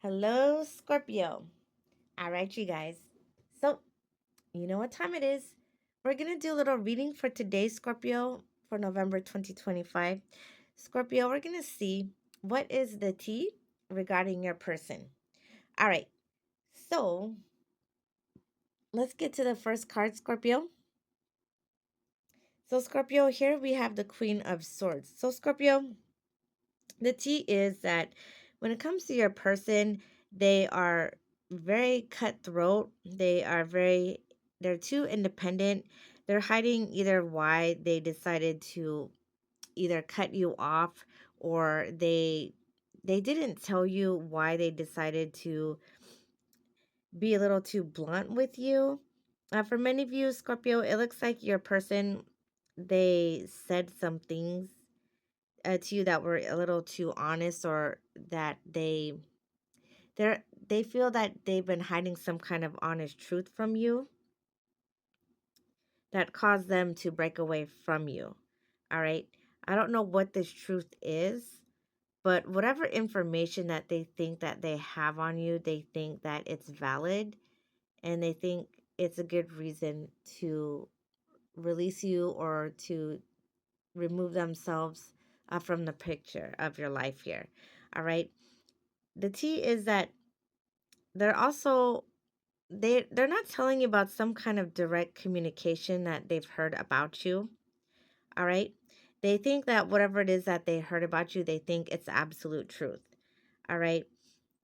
Hello, Scorpio. All right, you guys. So, you know what time it is. We're going to do a little reading for today, Scorpio, for November 2025. Scorpio, we're going to see what is the tea regarding your person. All right. So, let's get to the first card, Scorpio. So, Scorpio, here we have the Queen of Swords. So, Scorpio, the tea is that when it comes to your person, they are very cutthroat. They're too independent. They're hiding either why they decided to either cut you off, or they didn't tell you why they decided to be a little too blunt with you. For many of you, Scorpio, it looks like your person, they said some things to you that were a little too honest, or that they feel that they've been hiding some kind of honest truth from you that caused them to break away from you. All right. I don't know what this truth is, but whatever information that they think that they have on you, they think that it's valid, and they think it's a good reason to release you or to remove themselves from the picture of your life here. All right. The T is that they're also they're not telling you about some kind of direct communication that they've heard about you. All right. They think that whatever it is that they heard about you, they think it's absolute truth. All right.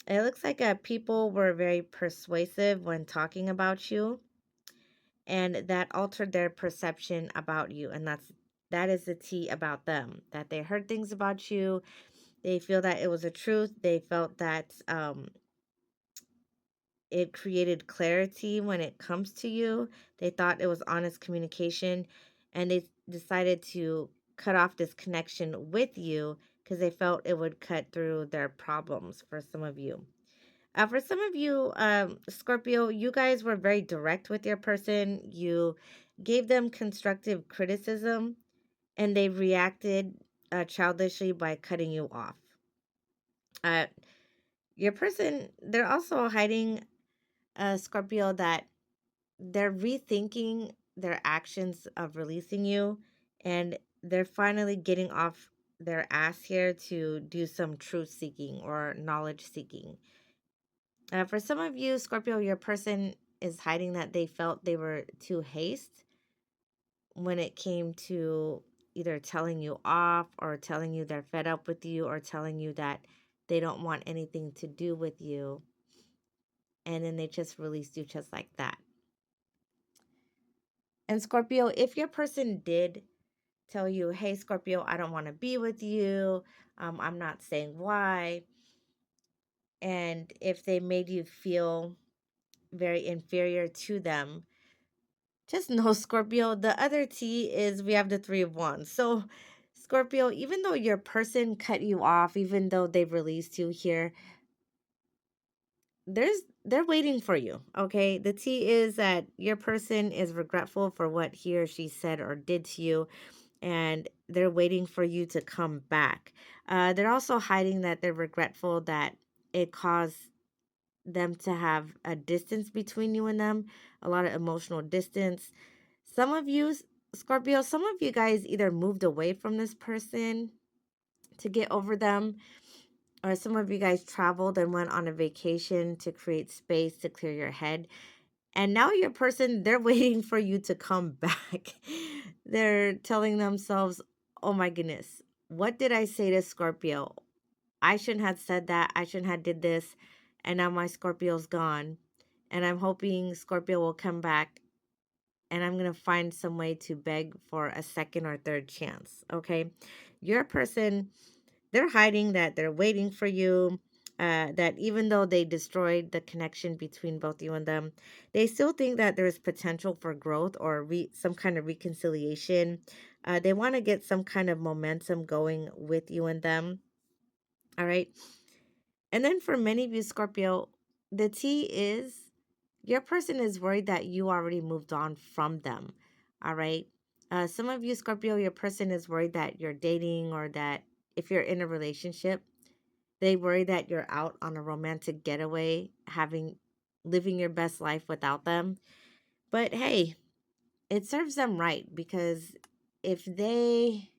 It looks like people were very persuasive when talking about you, and that altered their perception about you. And that is the tea about them, that they heard things about you. They feel that it was a truth. They felt that it created clarity when it comes to you. They thought it was honest communication, and they decided to cut off this connection with you because they felt it would cut through their problems for some of you. For some of you, Scorpio, you guys were very direct with your person. You gave them constructive criticism, and they reacted childishly by cutting you off. Uh, your person, they're also hiding, Scorpio, that they're rethinking their actions of releasing you, and they're finally getting off their ass here to do some truth seeking or knowledge seeking. For some of you, Scorpio, your person is hiding that they felt they were too haste when it came to either telling you off, or telling you they're fed up with you, or telling you that they don't want anything to do with you. And then they just released you just like that. And Scorpio, if your person did tell you, hey, Scorpio, I don't want to be with you, I'm not saying why, and if they made you feel very inferior to them, just know, Scorpio, the other T is we have the Three of Wands. So, Scorpio, even though your person cut you off, even though they've released you here, they're waiting for you. Okay. The T is that your person is regretful for what he or she said or did to you, and they're waiting for you to come back. They're also hiding that they're regretful that it caused them to have a distance between you and them, a lot of emotional distance. Some of you, Scorpio, some of you guys either moved away from this person to get over them, or some of you guys traveled and went on a vacation to create space to clear your head. And now your person, they're waiting for you to come back. They're telling themselves, oh my goodness, what did I say to Scorpio? I shouldn't have said that. I shouldn't have did this. And now my Scorpio's gone. And I'm hoping Scorpio will come back, and I'm going to find some way to beg for a second or third chance. Okay. Your person, they're hiding that they're waiting for you. That even though they destroyed the connection between both you and them, they still think that there's potential for growth or some kind of reconciliation. They want to get some kind of momentum going with you and them. All right. And then for many of you, Scorpio, the T is your person is worried that you already moved on from them. All right. Some of you, Scorpio, your person is worried that you're dating or that if you're in a relationship, they worry that you're out on a romantic getaway, living your best life without them. But hey, it serves them right because if they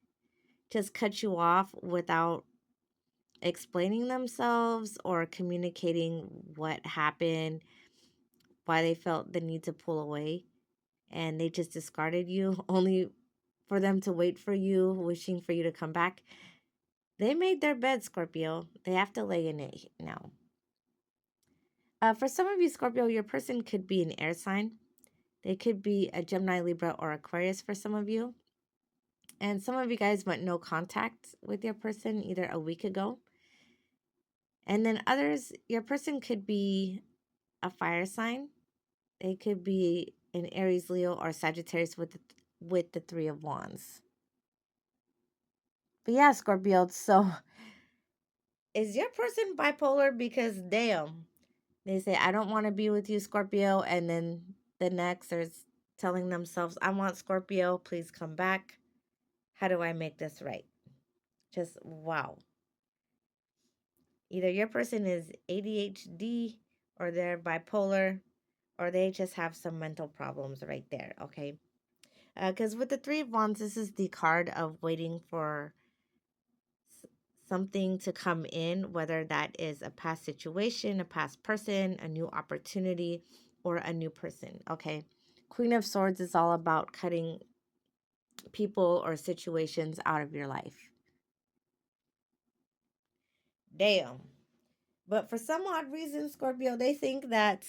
just cut you off without explaining themselves or communicating what happened, why they felt the need to pull away, and they just discarded you only for them to wait for you, wishing for you to come back, they made their bed, Scorpio. They have to lay in it now. For some of you, Scorpio, your person could be an air sign. They could be a Gemini, Libra, or Aquarius for some of you. And some of you guys went no contact with your person either a week ago. And then others, your person could be a fire sign. They could be an Aries, Leo, or Sagittarius with the Three of Wands. But yeah, Scorpio, so is your person bipolar? Because damn, they say, I don't want to be with you, Scorpio. And then the next is telling themselves, I want Scorpio, please come back. How do I make this right? Just wow. Either your person is ADHD or they're bipolar or they just have some mental problems right there, okay? Because with the Three of Wands, this is the card of waiting for something to come in, whether that is a past situation, a past person, a new opportunity, or a new person. Okay. Queen of Swords is all about cutting people or situations out of your life. Damn. But for some odd reason, Scorpio, they think that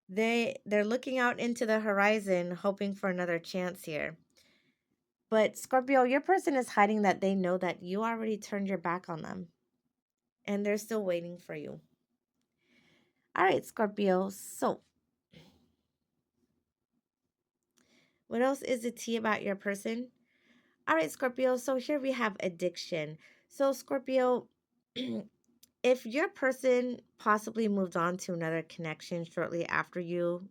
they're looking out into the horizon hoping for another chance here. But Scorpio, your person is hiding that they know that you already turned your back on them and they're still waiting for you. All right, Scorpio. So, what else is the tea about your person? All right, Scorpio. So, here we have addiction. So, Scorpio, if your person possibly moved on to another connection shortly after you,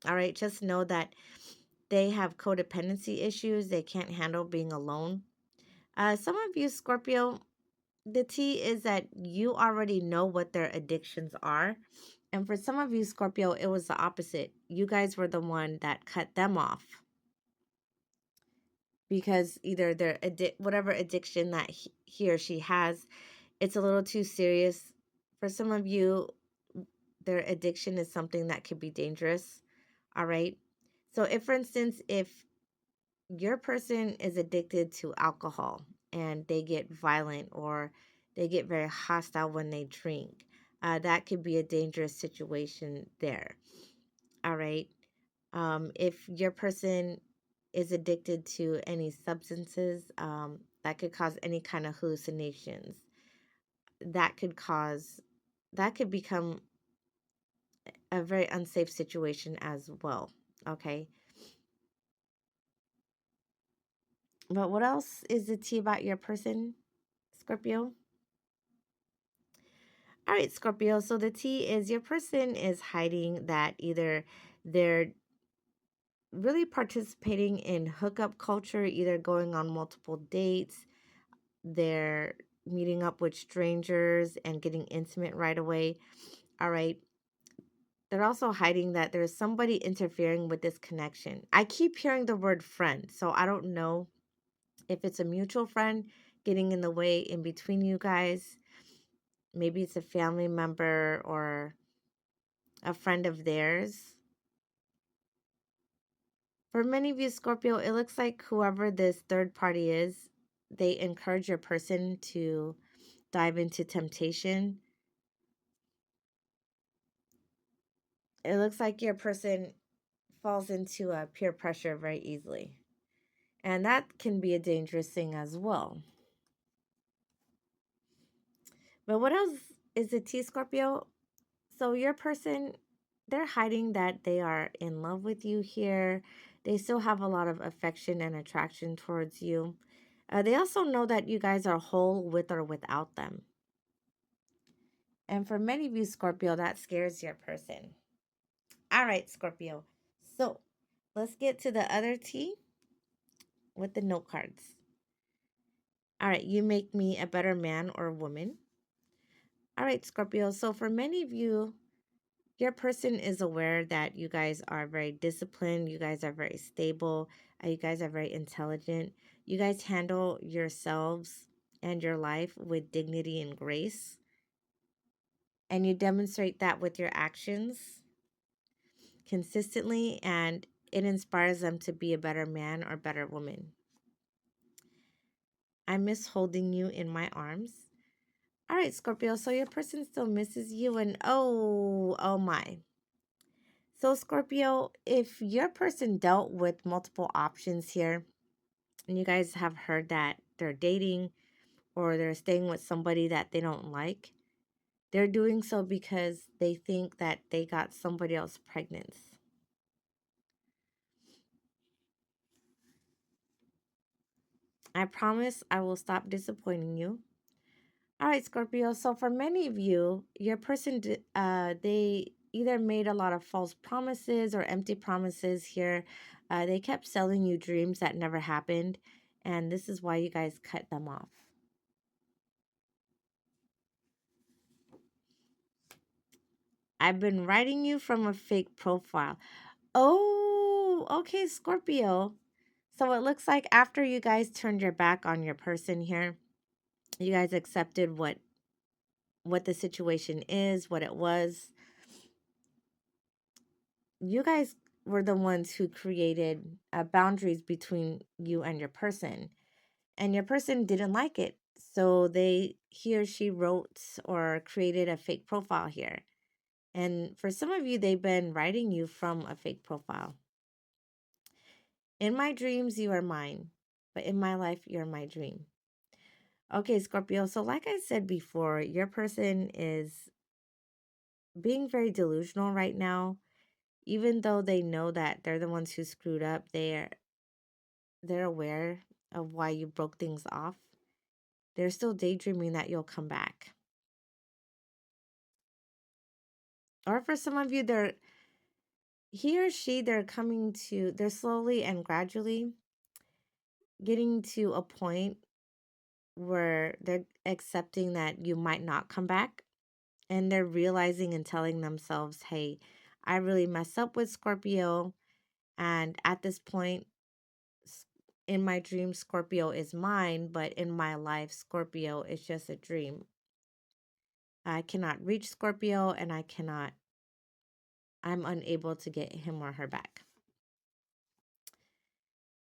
all right, just know that they have codependency issues. They can't handle being alone. Some of you, Scorpio, the tea is that you already know what their addictions are. And for some of you, Scorpio, it was the opposite. You guys were the one that cut them off because either their whatever addiction that he or she has, it's a little too serious. For some of you, their addiction is something that could be dangerous. All right. So if, for instance, if your person is addicted to alcohol and they get violent or they get very hostile when they drink, that could be a dangerous situation there. All right. If your person is addicted to any substances, that could cause any kind of hallucinations. That could cause, that could become a very unsafe situation as well. Okay. But what else is the tea about your person, Scorpio? All right, Scorpio. So the tea is your person is hiding that either they're really participating in hookup culture, either going on multiple dates, they're meeting up with strangers and getting intimate right away. All right. They're also hiding that there's somebody interfering with this connection. I keep hearing the word friend, so I don't know if it's a mutual friend getting in the way in between you guys. Maybe it's a family member or a friend of theirs. For many of you, Scorpio, it looks like whoever this third party is, they encourage your person to dive into temptation. It looks like your person falls into peer pressure very easily. And that can be a dangerous thing as well. But what else is the T, Scorpio? So your person, they're hiding that they are in love with you here. They still have a lot of affection and attraction towards you. They also know that you guys are whole with or without them. And for many of you, Scorpio, that scares your person. All right, Scorpio. So let's get to the other T with the note cards. All right, you make me a better man or woman. All right, Scorpio. So for many of you, your person is aware that you guys are very disciplined, you guys are very stable, you guys are very intelligent. You guys handle yourselves and your life with dignity and grace, and you demonstrate that with your actions consistently, and it inspires them to be a better man or better woman. I miss holding you in my arms. All right, Scorpio, so your person still misses you, and oh my. So, Scorpio, if your person dealt with multiple options here, and you guys have heard that they're dating or they're staying with somebody that they don't like, they're doing so because they think that they got somebody else pregnant. I promise I will stop disappointing you. All right, Scorpio. So for many of you, your person, they either made a lot of false promises or empty promises here. They kept selling you dreams that never happened, and this is why you guys cut them off. I've been writing you from a fake profile. Oh, okay, Scorpio. So it looks like after you guys turned your back on your person here, you guys accepted what the situation is, what it was. You guys were the ones who created boundaries between you and your person, and your person didn't like it, so he or she wrote or created a fake profile here. And for some of you, they've been writing you from a fake profile. In my dreams you are mine, but in my life you're my dream. Okay, Scorpio, so like I said before, your person is being very delusional right now. Even though they know that they're the ones who screwed up, they're aware of why you broke things off. They're still daydreaming that you'll come back. Or for some of you, he or she, they're slowly and gradually getting to a point where they're accepting that you might not come back, and they're realizing and telling themselves, hey, I really messed up with Scorpio. And at this point, in my dream, Scorpio is mine, but in my life, Scorpio is just a dream. I cannot reach Scorpio, and I'm unable to get him or her back.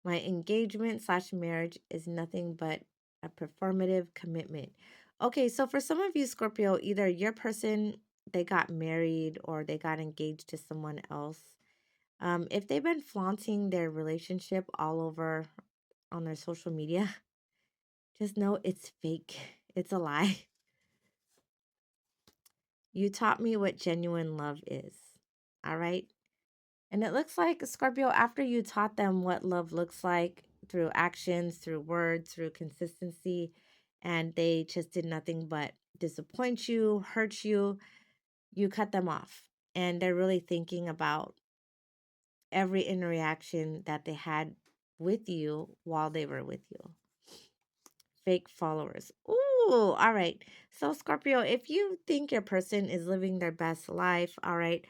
My engagement slash marriage is nothing but a performative commitment. Okay, so for some of you, Scorpio, either your person, they got married or they got engaged to someone else. If they've been flaunting their relationship all over on their social media, just know it's fake. It's a lie. You taught me what genuine love is. All right. And it looks like, Scorpio, after you taught them what love looks like through actions, through words, through consistency, and they just did nothing but disappoint you, hurt you, you cut them off. And they're really thinking about every interaction that they had with you while they were with you. Fake followers. Ooh, all right. So, Scorpio, if you think your person is living their best life, all right,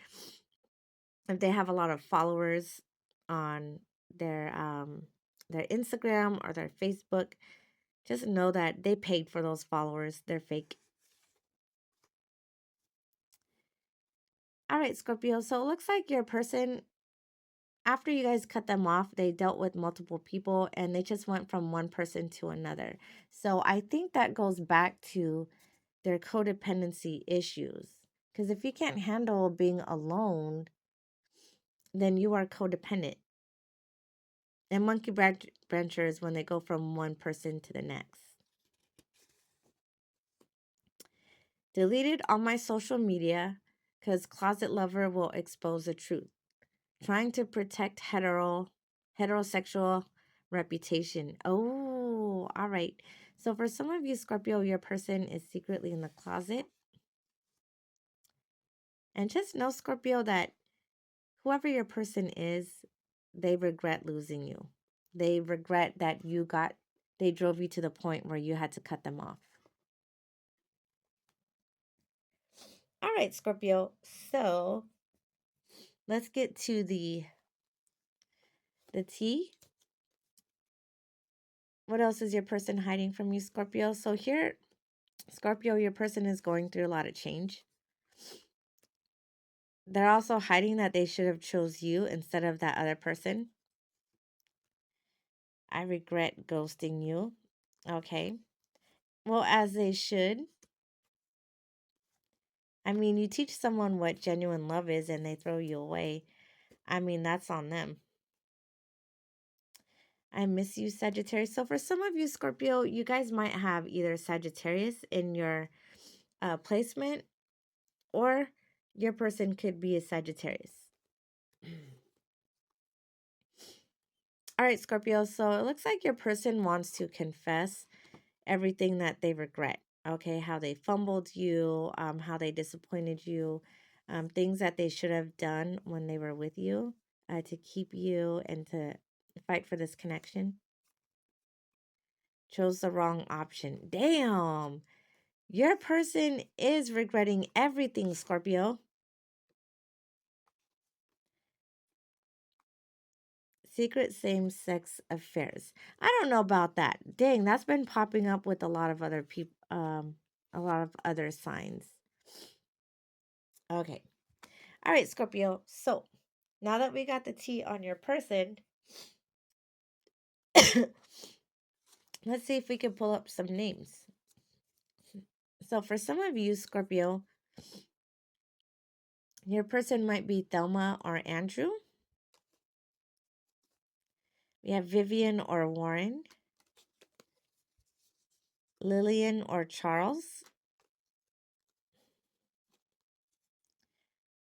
if they have a lot of followers on their Instagram or their Facebook, just know that they paid for those followers. They're fake. All right, Scorpio. So it looks like your person, after you guys cut them off, they dealt with multiple people and they just went from one person to another. So I think that goes back to their codependency issues. Because if you can't handle being alone, then you are codependent. And branchers when they go from one person to the next. Deleted all my social media because closet lover will expose the truth. Trying to protect heterosexual reputation. Oh, all right. So for some of you, Scorpio, your person is secretly in the closet. And just know, Scorpio, that whoever your person is, they regret losing you. They regret that they drove you to the point where you had to cut them off. All right, Scorpio. So let's get to the tea. What else is your person hiding from you, Scorpio? So here, Scorpio, your person is going through a lot of change. They're also hiding that they should have chose you instead of that other person. I regret ghosting you. Okay. Well, as they should. I mean, you teach someone what genuine love is and they throw you away. I mean, that's on them. I miss you, Sagittarius. So for some of you, Scorpio, you guys might have either Sagittarius in your placement, or your person could be a Sagittarius. All right, Scorpio. So it looks like your person wants to confess everything that they regret. Okay, how they fumbled you, how they disappointed you, things that they should have done when they were with you to keep you and to fight for this connection. Chose the wrong option. Damn. Your person is regretting everything, Scorpio. Secret same-sex affairs. I don't know about that. Dang, that's been popping up with a lot of other people, a lot of other signs. Okay. All right, Scorpio. So now that we got the tea on your person, let's see if we can pull up some names. So for some of you, Scorpio, your person might be Thelma or Andrew. We have Vivian or Warren, Lillian or Charles,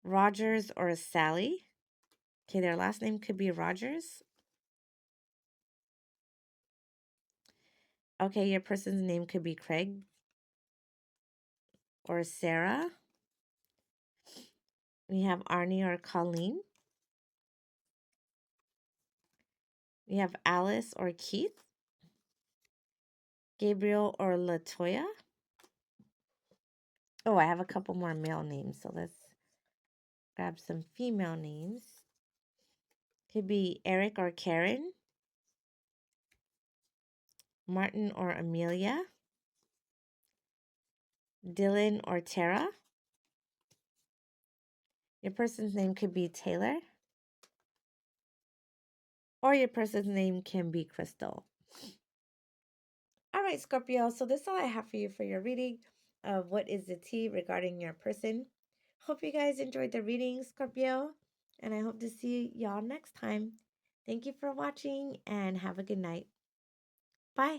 Rogers or Sally. Okay, their last name could be Rogers. Okay, your person's name could be Craig or Sarah. We have Arnie or Colleen. We have Alice or Keith. Gabriel or Latoya. Oh, I have a couple more male names, so let's grab some female names. Could be Eric or Karen. Martin or Amelia. Dylan or Tara. Your person's name could be Taylor. Or your person's name can be Crystal. All right, Scorpio. So this is all I have for you for your reading of what is the tea regarding your person. Hope you guys enjoyed the reading, Scorpio. And I hope to see y'all next time. Thank you for watching and have a good night. Bye.